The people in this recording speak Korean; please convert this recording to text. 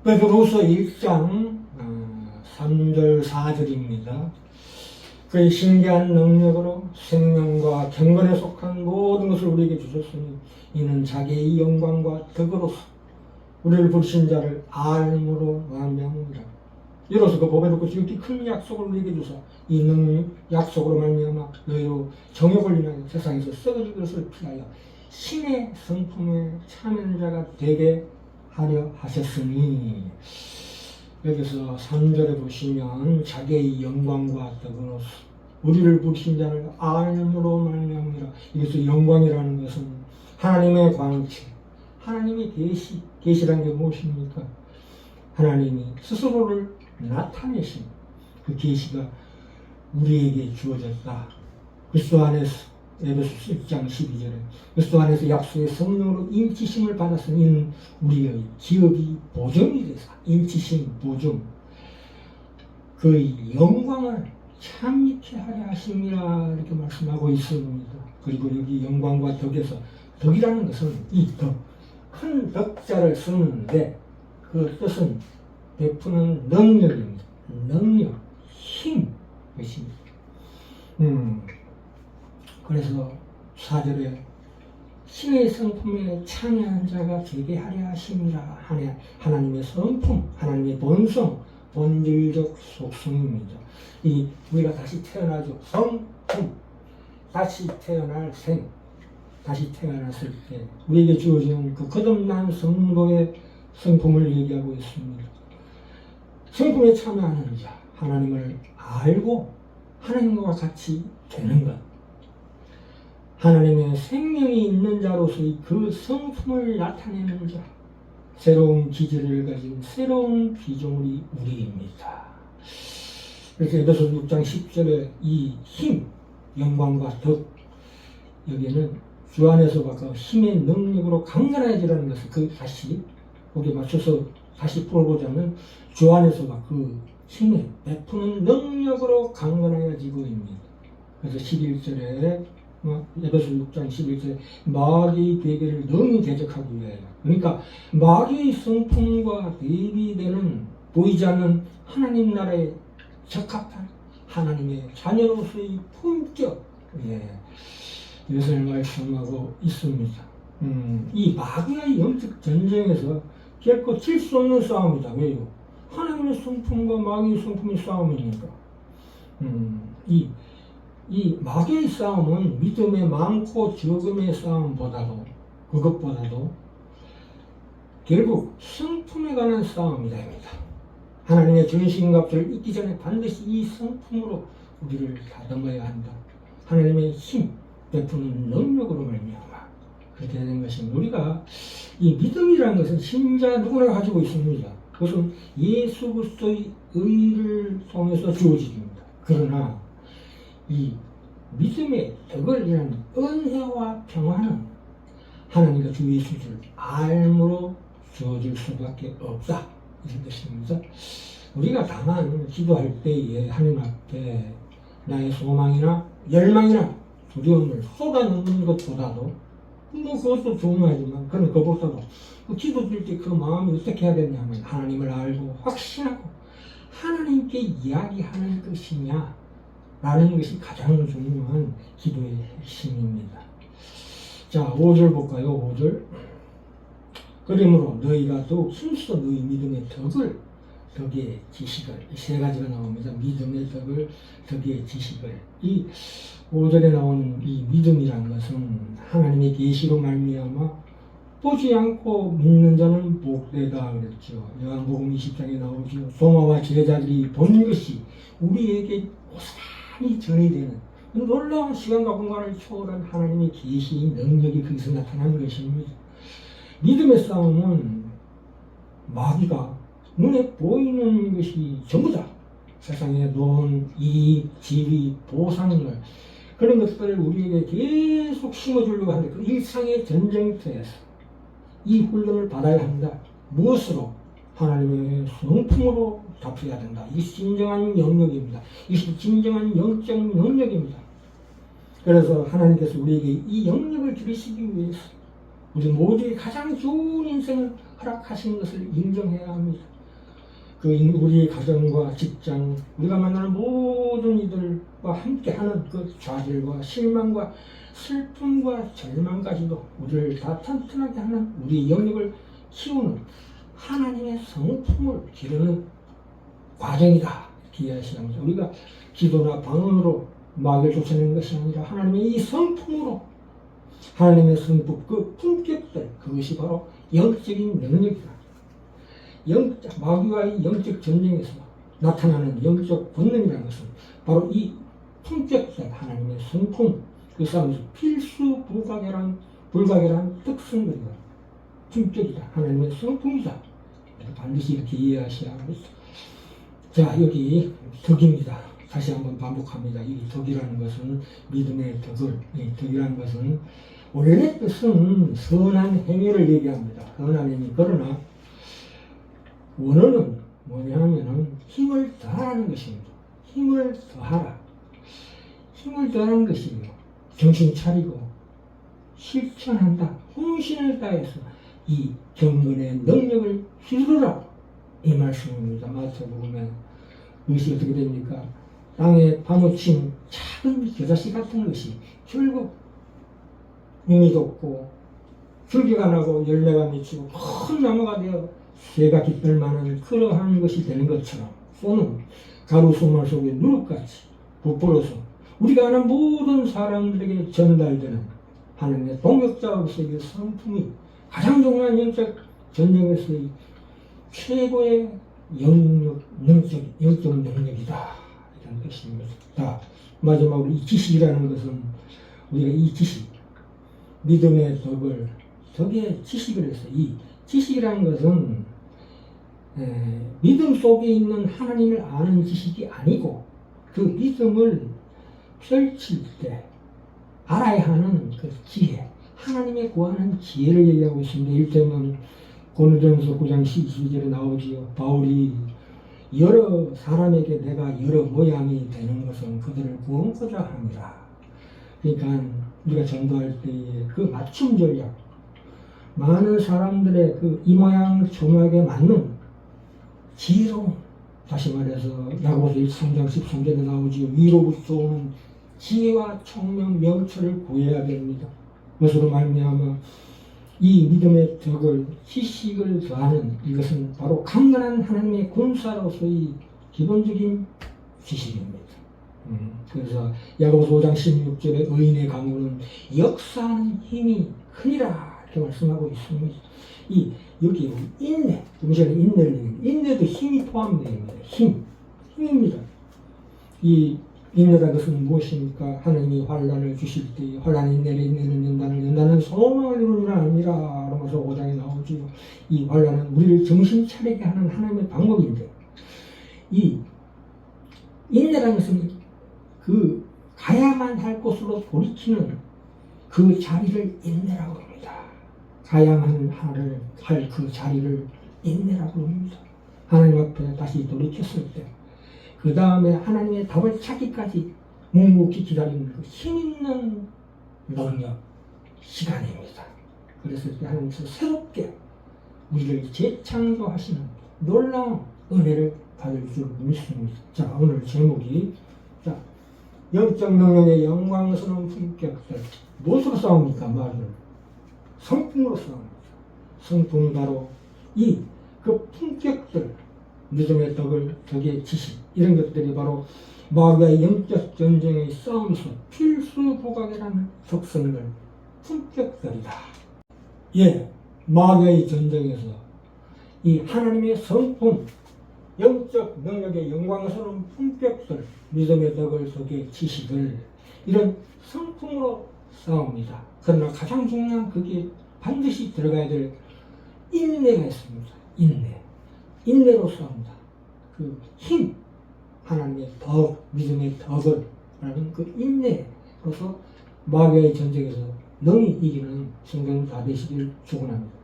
베드로서 1장 3절 4절입니다. 그의 신기한 능력으로 생명과 경건에 속한 모든 것을 우리에게 주셨으니 이는 자기의 영광과 덕으로서 우리를 부르신 자를 알므로 말미암으리라. 이로써 그 보배롭고 지극히 큰 약속을 우리에게 주사 이 약속으로 말미암아 너희로 정욕을 인하여 세상에서 썩어질 것을 피하여 신의 성품에 참여한 자가 되게 하려 하셨으니, 여기서 3절에 보시면 자기의 영광과 덕으로서 우리를 부르신 자를 알므로 말미암으리라. 여기서 영광이라는 것은 하나님의 광채, 하나님의 계시란 게 무엇입니까? 하나님이 스스로를 나타내신 그 계시가 우리에게 주어졌다. 그리스도 안에서, 에베소서 1장 12절에 그리스도 안에서 약속의 성령으로 인치심을 받았으니 이는 우리의 기업이 보존이 돼서, 인치심, 보존, 그 영광을 참미케 하려 하심이라 이렇게 말씀하고 있습니다. 그리고 여기 영광과 덕에서, 덕이라는 것은 이 덕, 큰 덕자를 쓰는데 그 뜻은 베푸는 능력입니다. 능력, 힘, 것입니다. 그래서 4절에 신의 성품에 참여한 자가 되게 하려 하심이라. 하나님의 성품, 하나님의 본성, 본질적 속성입니다. 우리가 다시 태어나죠. 성품, 다시 태어날 생, 다시 태어났을 때 우리에게 주어지는 그 거듭난 성도의 성품을 얘기하고 있습니다. 성품에 참여하는 자, 하나님을 알고 하나님과 같이 되는 것, 하나님의 생명이 있는 자로서의 그 성품을 나타내는 자, 새로운 기질을 가진 새로운 피조물이 우리입니다. 그래서 에베소서 6장 10절에 이 힘, 영광과 덕, 여기에는 주 안에서가 그 힘의 능력으로 강건해지라는 것을 다시 거기에 맞춰서 다시 풀어보자면 주 안에서가 그 힘을 베푸는 능력으로 강건해지고입니다. 그래서 11절에 에베소 6장 11절에 마귀의 괴계를 능히 대적하기 위하여, 그러니까 마귀의 성품과 대비되는 보이지 않는 하나님 나라에 적합한 하나님의 자녀로서의 품격, 이것을 말씀하고 있습니다. 이 마귀의 영적 전쟁에서 결코 질 수 없는 싸움이다. 왜요? 하나님의 성품과 마귀의 성품의 싸움이니까. 이 마귀의 싸움은 믿음의 많고 적음의 싸움보다도, 그것보다도 결국 성품에 관한 싸움이 됩니다. 하나님의 전신갑주를 잊기 전에 반드시 이 성품으로 우리를 다듬어야 한다. 하나님의 힘, 베푸는 능력으로 말미암아 그렇게 되는 것입니다. 우리가 이 믿음이라는 것은 신자 누구나 가지고 있습니다. 그것은 예수 그리스도의 의를 통해서 주어집니다. 그러나 이 믿음의 덕을 이루는 은혜와 평화는 하나님과 주 예수를 알므로 주어질 수밖에 없다, 이런 것입니다. 우리가 다만 기도할 때에 하나님 앞에 나의 소망이나 열망이나 두려움을 쏟아넣는 것보다도, 그것도 중요하지만, 그것보다도 기도드릴 때 그 마음이 어떻게 해야 되냐면 하나님을 알고 확신하고 하나님께 이야기하는 것이냐 라는 것이 가장 중요한 기도의 핵심입니다. 자, 5절 볼까요? 5절. 그러므로 너희가 더욱 힘써 너희 믿음의 덕의 지식을, 이 세 가지가 나옵니다. 믿음의 덕을, 덕의 지식을. 이 5절에 나오는 이 믿음이라는 것은 하나님의 계시로 말미암아 보지 않고 믿는 자는 복되다 그랬죠. 요한복음 20장에 나오죠. 도마와 제자들이 본 것이 우리에게 고스란히 전이되는 놀라운 시간과 공간을 초월한 하나님의 계시의 능력이 거기서 나타난 것입니다. 믿음의 싸움은 마귀가 눈에 보이는 것이 전부다. 세상에 돈, 이익, 지위, 보상을, 그런 것들을 우리에게 계속 심어주려고 하는데 그 일상의 전쟁터에서 이 훈련을 받아야 한다. 무엇으로? 하나님의 성품으로 답해야 된다. 이것이 진정한 영역입니다. 이것이 진정한 영적 영역입니다. 그래서 하나님께서 우리에게 이 영역을 들으시기 위해서 우리 모두의 가장 좋은 인생을 허락하신 것을 인정해야 합니다. 우리 가정과 직장, 우리가 만나는 모든 이들과 함께하는 그 좌절과 실망과 슬픔과 절망까지도 우리를 다 튼튼하게 하는 우리 영역을 키우는 하나님의 성품을 기르는 과정이다. 이해하셔야 합니다. 우리가 기도나 방언으로 마귀를 쫓아내는 것이 아니라 하나님의 이 성품으로 하나님의 성품, 그 품격들, 그것이 바로 영적인 능력이다. 마귀와의 영적 전쟁에서 나타나는 영적 본능이라는 것은 바로 이 품격들, 하나님의 성품, 그 싸움에서 필수 불가결한 특성들이다. 품격이다. 하나님의 성품이다. 반드시 이렇게 이해하셔야 합니다. 자, 여기 덕입니다. 다시 한번 반복합니다. 이 덕이라는 것은 믿음의 덕을, 이 덕이라는 것은 원래 뜻은 선한 행위를 얘기합니다. 선한 행위. 그러나 원어는 뭐냐면은 힘을 더하는 것입니다. 힘을 더하라. 힘을 더하는 것이요. 정신 차리고 실천한다. 혼신을 다해서 이 경건의 능력을 휘두르라. 이 말씀입니다. 마태복음에 그것이 어떻게 됩니까? 땅에 파묻힌 작은 겨자씨 같은 것이 결국 힘이 돋고 줄기가 나고 열매가 맺히고 큰 나무가 되어 새가 깃들 만한 그러한 것이 되는 것처럼 쏘는 가루수말 속에 누룩같이 부풀어서 우리가 아는 모든 사람들에게 전달되는 하나님의 동역자로서의 성품이 가장 중요한 영적 전쟁에서의 최고의 영적 능력이다. 이런 뜻입니다. 마지막으로 이 지식이라는 것은 우리가 이 지식, 믿음의 덕의 지식을 해서 이 지식이라는 것은 믿음 속에 있는 하나님을 아는 지식이 아니고 그 믿음을 펼칠 때 알아야 하는 그 지혜, 하나님의 구하는 지혜를 얘기하고 있습니다. 일테면 고린도전서 9장 12절에 나오지요. 바울이 여러 사람에게 내가 여러 모양이 되는 것은 그들을 구원코자 함이라. 그러니까 우리가 전도할 때의 그 맞춤 전략, 많은 사람들의 그 이 모양 저 모양에 맞는 지혜로운, 다시 말해서 야고보서 3장 13절에 나오지요. 위로부터 오는 지혜와 총명, 명철을 구해야 됩니다. 그것으로 말미암아 이 믿음의 덕을, 지식을 더하는 이것은 바로 강건한 하나님의 군사로서의 기본적인 지식입니다. 그래서 야고보서 5장 16절에 의인의 강구는 역사하는 힘이 크니라 이렇게 말씀하고 있습니다. 여기 인내, 동시에 인내도 힘이 포함되어 있습니다. 힘입니다. 이 인내라는 것은 무엇입니까? 하나님이 환난을 주실 때 환난 인내는 연단은 소망을 이루는 아니라 로마서 5장에 나오지요. 이 환난은 우리를 정신 차리게 하는 하나님의 방법인데 이 인내라는 것은 그 가야만 할 곳으로 돌이키는 그 자리를 인내라고 합니다. 가야만 할 그 자리를 인내라고 합니다. 하나님 앞에 다시 돌이켰을 때 그 다음에 하나님의 답을 찾기까지 묵묵히 기다리는 그 힘있는 능력, 시간입니다. 그랬을 때 하나님께서 새롭게 우리를 재창조하시는 놀라운 은혜를 받을 줄 믿습니다. 자, 오늘 제목이 영적 능력의 영광스러운 품격들. 무엇으로 싸웁니까? 말을 성품으로 싸웁니다. 성품이 바로 그 품격들, 믿음의 덕의 지식, 이런 것들이 바로 마귀의 영적 전쟁의 싸움에서 필수부각이라는 특성을 품격들이다. 마귀의 전쟁에서 이 하나님의 성품, 영적 능력의 영광스러운 품격들, 믿음의 덕의 지식을 이런 성품으로 싸웁니다. 그러나 가장 중요한 그게 반드시 들어가야 될 인내가 있습니다. 인내로 싸웁니다. 그 힘, 하나님의 덕, 믿음의 덕을 하는 그 인내로서 마귀의 전쟁에서 능히 이기는 성경 다 되시길 축원합니다.